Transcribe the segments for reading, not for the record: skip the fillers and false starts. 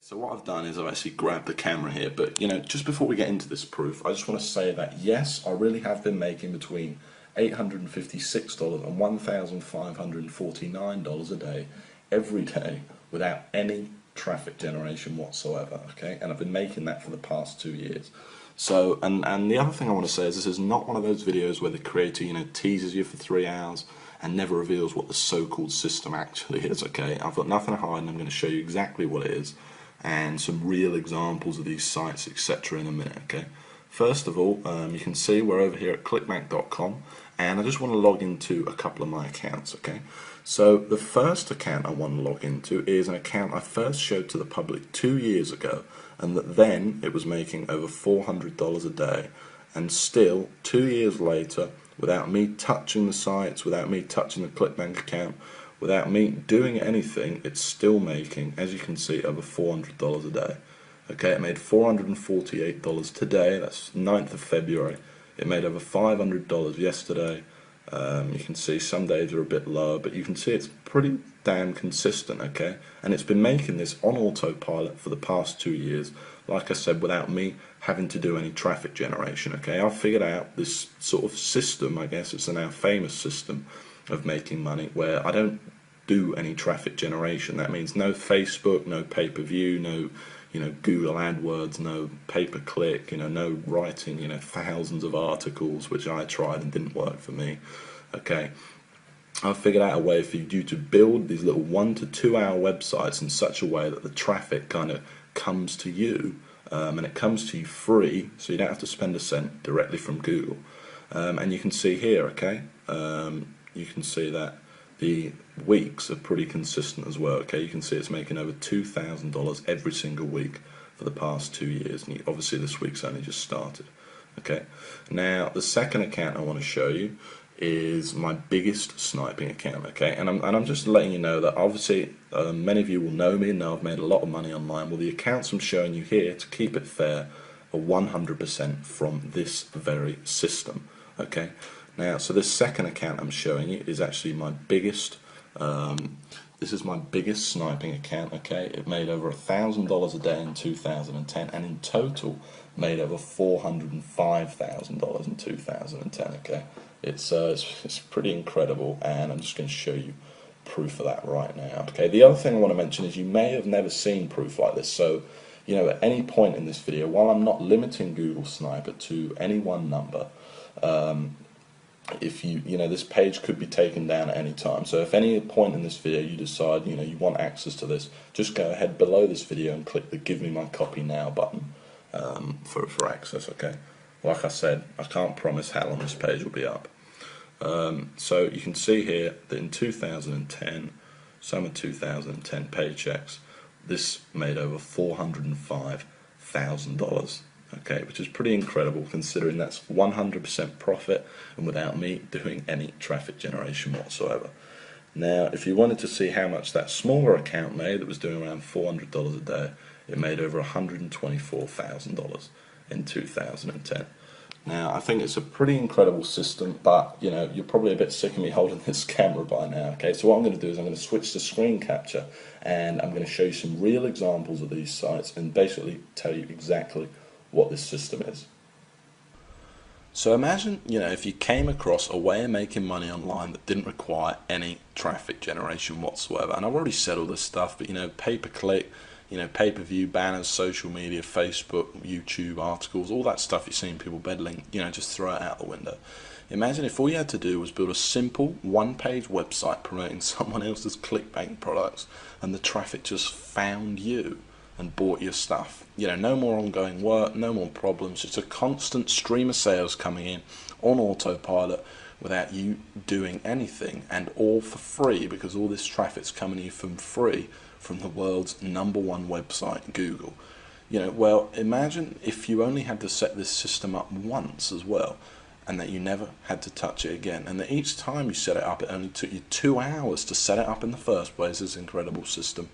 So what I've done is I've actually grabbed the camera here, but just before we get into this proof, I just want to say that yes, I really have been making between $856 and $1,549 a day, every day, without any traffic generation whatsoever, okay? And I've been making that for the past 2 years. So, and the other thing I want to say is this is not one of those videos where the creator, teases you for 3 hours and never reveals what the so-called system actually is, okay? I've got nothing to hide and I'm going to show you exactly what it is and some real examples of these sites, etc. in a minute, okay? First of all, you can see we're over here at clickbank.com and I just want to log into a couple of my accounts, okay? So the first account I want to log into is an account I first showed to the public 2 years ago, and that then it was making over $400 a day, and still 2 years later, without me touching the sites, without me touching the ClickBank account, without me doing anything, it's still making, as you can see, over $400 a day. Okay, it made $448 today, that's 9th of February. It made over $500 yesterday. You can see some days are a bit lower, but you can see it's pretty damn consistent, okay? And it's been making this on autopilot for the past 2 years, like I said, without me having to do any traffic generation, okay? I've figured out this sort of system, I guess it's a now famous system of making money, where I don't do any traffic generation. That means no Facebook, no pay-per-view, no Google AdWords, no pay-per-click, no writing, thousands of articles, which I tried and didn't work for me. Okay, I've figured out a way for you to build these little 1 to 2 hour websites in such a way that the traffic kind of comes to you, and it comes to you free, so you don't have to spend a cent, directly from Google. And you can see here, okay, you can see that the weeks are pretty consistent as well, okay? You can see it's making over $2,000 every single week for the past 2 years, and obviously this week's only just started, okay? Now, the second account I want to show you is my biggest sniping account, okay? And I'm just letting you know that obviously many of you will know me and know I've made a lot of money online. Well, the accounts I'm showing you here, to keep it fair, are 100% from this very system, okay? Now, so this second account I'm showing you is actually my biggest, this is my biggest sniping account, okay? It made over $1,000 a day in 2010, and in total made over $405,000 in 2010, okay? It's pretty incredible, and I'm just going to show you proof of that right now, okay? The other thing I want to mention is you may have never seen proof like this, so at any point in this video, while I'm not limiting Google Sniper to any one number, if this page could be taken down at any time. So if any point in this video you decide you want access to this, just go ahead below this video and click the Give Me My Copy Now button for access, okay? Like I said, I can't promise how long this page will be up. So you can see here that in 2010, summer 2010 paychecks, this made over $405,000. Okay, which is pretty incredible considering that's 100% profit and without me doing any traffic generation whatsoever. Now, if you wanted to see how much that smaller account made, that was doing around $400 a day, it made over $124,000 in 2010. Now, I think it's a pretty incredible system, but you're probably a bit sick of me holding this camera by now, okay? So what I'm going to do is I'm going to switch to screen capture and I'm going to show you some real examples of these sites and basically tell you exactly what this system is. So imagine, if you came across a way of making money online that didn't require any traffic generation whatsoever. And I've already said all this stuff, but pay-per-click, pay-per-view, banners, social media, Facebook, YouTube, articles, all that stuff you've seen people peddling, just throw it out the window. Imagine if all you had to do was build a simple one-page website promoting someone else's ClickBank products and the traffic just found you and bought your stuff. No more ongoing work, no more problems, just a constant stream of sales coming in on autopilot without you doing anything, and all for free, because all this traffic's coming to you from free from the world's #1 website, Google. Well, imagine if you only had to set this system up once as well, and that you never had to touch it again, and that each time you set it up, it only took you 2 hours to set it up in the first place, this incredible system,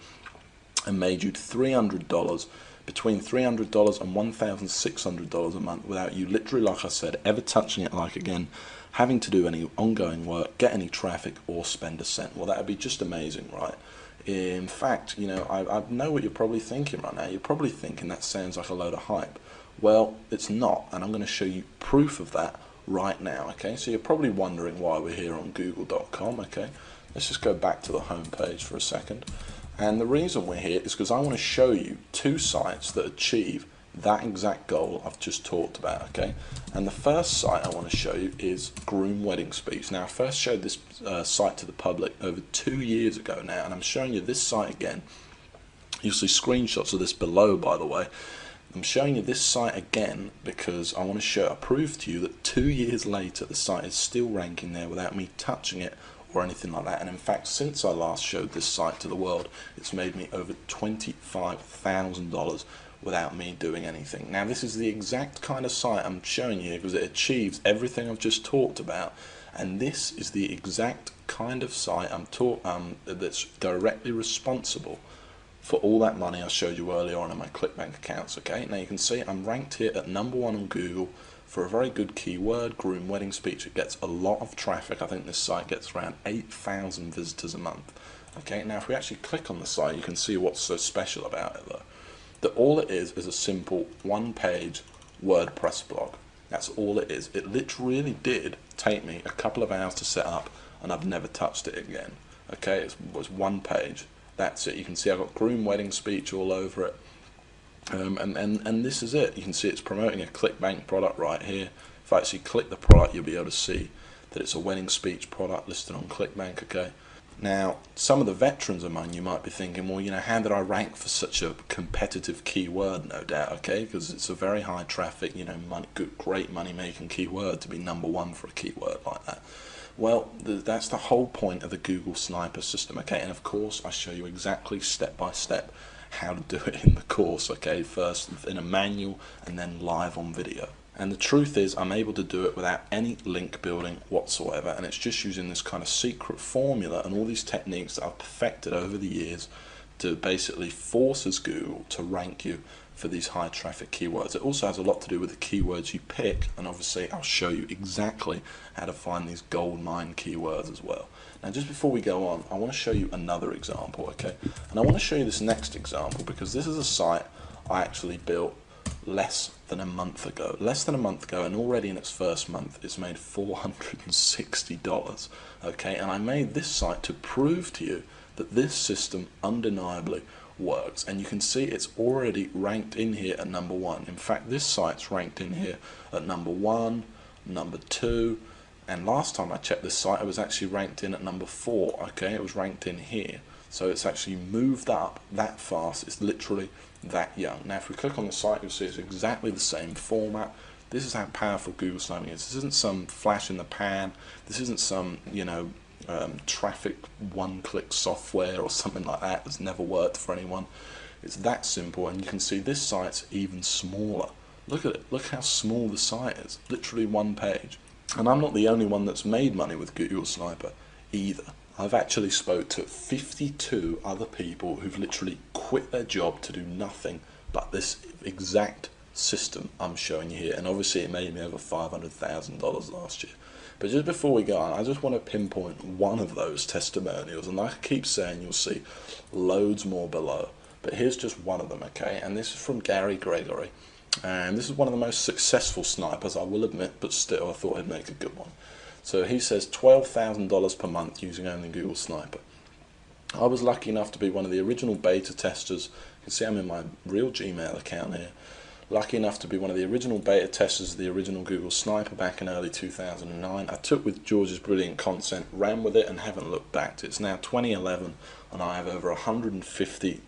and made you $300, between $300 and $1,600 a month without you literally, like I said, ever touching it again, having to do any ongoing work, get any traffic, or spend a cent. Well, that would be just amazing, right? In fact, you know, I know what you're probably thinking right now. You're probably thinking that sounds like a load of hype. Well, it's not, and I'm going to show you proof of that right now, okay? So you're probably wondering why we're here on google.com, okay? Let's just go back to the home page for a second. And the reason we're here is because I want to show you two sites that achieve that exact goal I've just talked about, okay? And the first site I want to show you is Groom Wedding Speech. Now, I first showed this site to the public over 2 years ago now, and I'm showing you this site again. You'll see screenshots of this below, by the way. I'm showing you this site again because I want to prove to you that 2 years later the site is still ranking there without me touching it or anything like that. And in fact, since I last showed this site to the world, it's made me over $25,000 without me doing anything. Now, this is the exact kind of site I'm showing you because it achieves everything I've just talked about, and this is the exact kind of site that's directly responsible for all that money I showed you earlier on in my ClickBank accounts. Okay, now you can see I'm ranked here at #1 on Google for a very good keyword, Groom Wedding Speech. It gets a lot of traffic. I think this site gets around 8,000 visitors a month. Okay, now if we actually click on the site, you can see what's so special about it though. That all it is a simple one-page WordPress blog. That's all it is. It literally did take me a couple of hours to set up, and I've never touched it again. Okay, it was one page. That's it. You can see I've got Groom Wedding Speech all over it. And this is it. You can see it's promoting a ClickBank product right here. If I actually click the product, you'll be able to see that it's a wedding speech product listed on ClickBank, okay? Now, some of the veterans among you might be thinking, well, you know, how did I rank for such a competitive keyword? No doubt, okay, because it's a very high traffic, you know, great money-making keyword to be #1 for a keyword like that. Well, that's the whole point of the Google Sniper system, okay, and of course I show you exactly step by step how to do it in the course, okay, first in a manual and then live on video. And the truth is, I'm able to do it without any link building whatsoever, and it's just using this kind of secret formula and all these techniques that I've perfected over the years to basically forces Google to rank you for these high traffic keywords. It also has a lot to do with the keywords you pick, and obviously I'll show you exactly how to find these gold mine keywords as well. Now, just before we go on, I want to show you another example, okay? And I want to show you this next example because this is a site I actually built less than a month ago, and already in its first month it's made $460, okay? And I made this site to prove to you that this system undeniably works, and you can see it's already ranked in here at #1. In fact, this site's ranked in here at #1, #2, and last time I checked this site it was actually ranked in at #4, okay? It was ranked in here. So it's actually moved up that fast. It's literally that young. Now, if we click on the site, you'll see it's exactly the same format. This is how powerful Google Sniping is. This isn't some flash in the pan. This isn't some, you know, traffic one-click software or something like that that's never worked for anyone. It's that simple, and you can see this site's even smaller. Look at it. Look how small the site is. Literally one page. And I'm not the only one that's made money with Google Sniper either. I've actually spoke to 52 other people who've literally quit their job to do nothing but this exact system I'm showing you here, and obviously it made me over $500,000 last year. But just before we go on, I just want to pinpoint one of those testimonials, and like I keep saying, you'll see loads more below, but here's just one of them, okay? And this is from Gary Gregory, and this is one of the most successful snipers, I will admit, but still I thought I'd make a good one. So he says $12,000 per month using only Google Sniper. I was lucky enough to be one of the original beta testers. You can see I'm in my real Gmail account here. Lucky enough to be one of the original beta testers of the original Google Sniper back in early 2009. I took with George's brilliant content, ran with it, and haven't looked back. It's now 2011, and I have over 150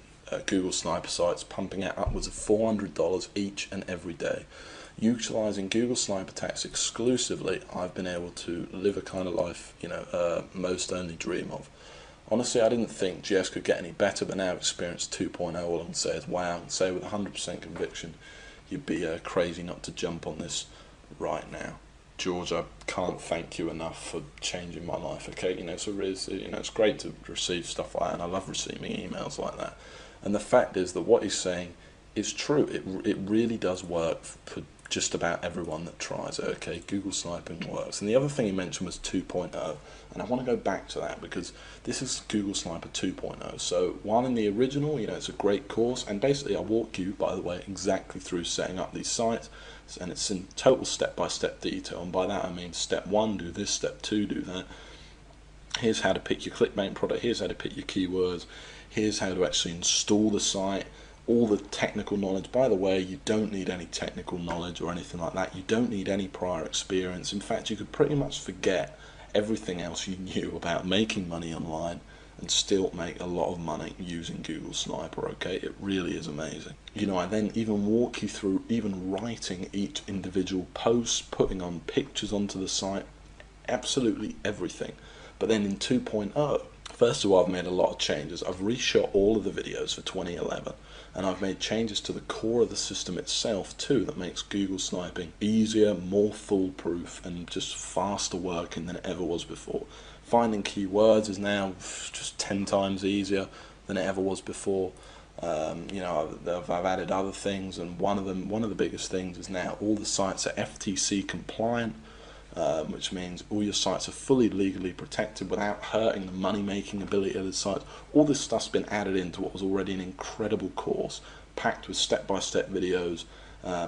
Google Sniper sites pumping out upwards of $400 each and every day. Utilising Google Sniper attacks exclusively, I've been able to live a kind of life, you know, most only dream of. Honestly, I didn't think GS could get any better, but now I've experienced 2.0, all I can say is wow, and say with 100% conviction, you'd be crazy not to jump on this right now. George, I can't thank you enough for changing my life, okay? You know, so it's great to receive stuff like that, and I love receiving emails like that. And the fact is that what he's saying is true. It really does work for just about everyone that tries it. Okay, Google sniping works. And the other thing he mentioned was 2.0, and I want to go back to that because this is Google Sniper 2.0. So while in the original, it's a great course, and basically I walk you, by the way, exactly through setting up these sites, and it's in total step-by-step detail. And by that I mean step 1, do this, step 2, do that. Here's how to pick your clickbait product, here's how to pick your keywords, here's how to actually install the site, all the technical knowledge. By the way, you don't need any technical knowledge or anything like that. You don't need any prior experience. In fact, you could pretty much forget everything else you knew about making money online and still make a lot of money using Google Sniper. Okay, it really is amazing. I then even walk you through even writing each individual post, putting on pictures onto the site, absolutely everything. But then in 2.0, first of all, I've made a lot of changes. I've reshot all of the videos for 2011, and I've made changes to the core of the system itself too that makes Google sniping easier, more foolproof, and just faster working than it ever was before. Finding keywords is now just 10 times easier than it ever was before. I've added other things, and one of the biggest things is now all the sites are FTC compliant. Which means all your sites are fully legally protected without hurting the money-making ability of the site. All this stuff's been added into what was already an incredible course, packed with step-by-step videos,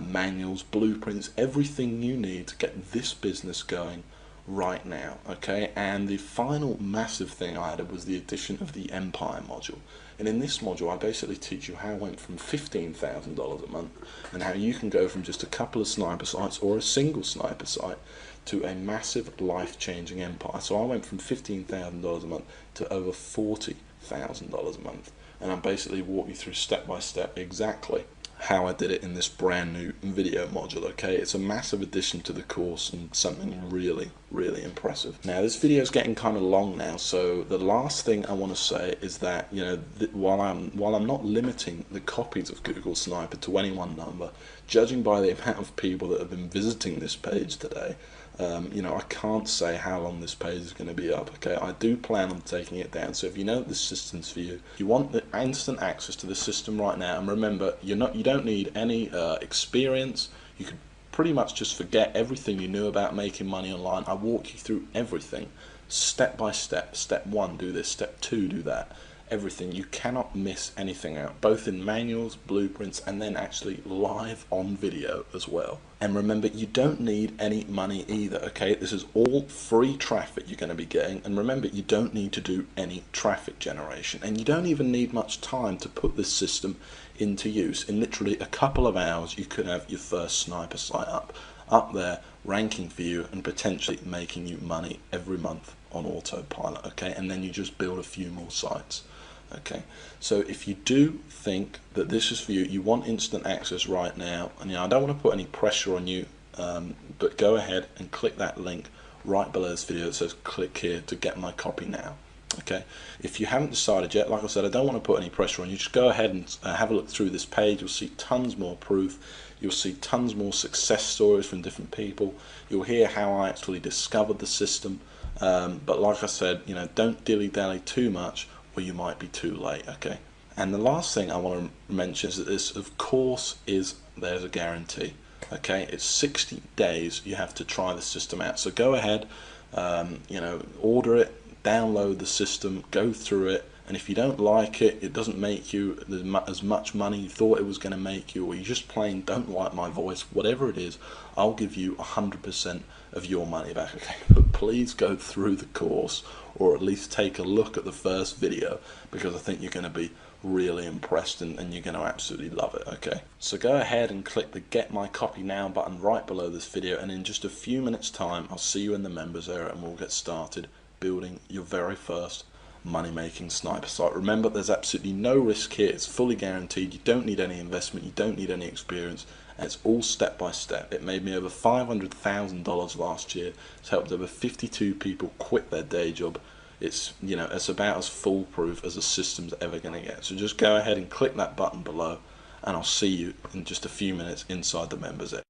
manuals, blueprints, everything you need to get this business going right now. Okay, and the final massive thing I added was the addition of the Empire module. And in this module, I basically teach you how I went from $15,000 a month and how you can go from just a couple of sniper sites or a single sniper site to a massive life-changing empire. So I went from $15,000 a month to over $40,000 a month, and I'm basically walking you through step by step exactly how I did it in this brand new video module. Okay, it's a massive addition to the course and something really, really impressive. Now this video is getting kind of long now, so the last thing I want to say is that while I'm not limiting the copies of Google Sniper to any one number, judging by the amount of people that have been visiting this page today, I can't say how long this page is going to be up. Okay, I do plan on taking it down. So if you know this system's for you, you want the instant access to the system right now, and remember, you don't need any experience. You could pretty much just forget everything you knew about making money online. I walk you through everything, step by step. Step 1, do this. Step 2, do that. Everything. You cannot miss anything out, both in manuals, blueprints, and then actually live on video as well. And remember, you don't need any money either. Okay, this is all free traffic you're going to be getting, and remember, you don't need to do any traffic generation, and you don't even need much time to put this system into use. In literally a couple of hours, you could have your first sniper site up there, ranking for you, and potentially making you money every month on autopilot. Okay, and then you just build a few more sites. Okay, so if you do think that this is for you, you want instant access right now, and I don't want to put any pressure on you, but go ahead and click that link right below this video that says click here to get my copy now. Okay, if you haven't decided yet, like I said, I don't want to put any pressure on you. Just go ahead and have a look through this page. You'll see tons more proof. You'll see tons more success stories from different people. You'll hear how I actually discovered the system. But like I said, don't dilly-dally too much, or you might be too late. Okay, and the last thing I want to mention is that this, of course, there's a guarantee. Okay, it's 60 days you have to try the system out. So go ahead, order it, download the system, go through it, and if you don't like it, it doesn't make you as much money you thought it was going to make you, or you just plain don't like my voice, whatever it is, I'll give you 100% of your money back. Okay, but please go through the course, or at least take a look at the first video, because I think you're going to be really impressed and you're going to absolutely love it. Okay, so go ahead and click the get my copy now button right below this video, and in just a few minutes time I'll see you in the members area and we'll get started building your very first money-making sniper site. Remember, there's absolutely no risk here. It's fully guaranteed. You don't need any investment, you don't need any experience, and it's all step by step. It made me over $500,000 last year. It's helped over 52 people quit their day job. It's it's about as foolproof as a system's ever going to get. So just go ahead and click that button below, and I'll see you in just a few minutes inside the members area.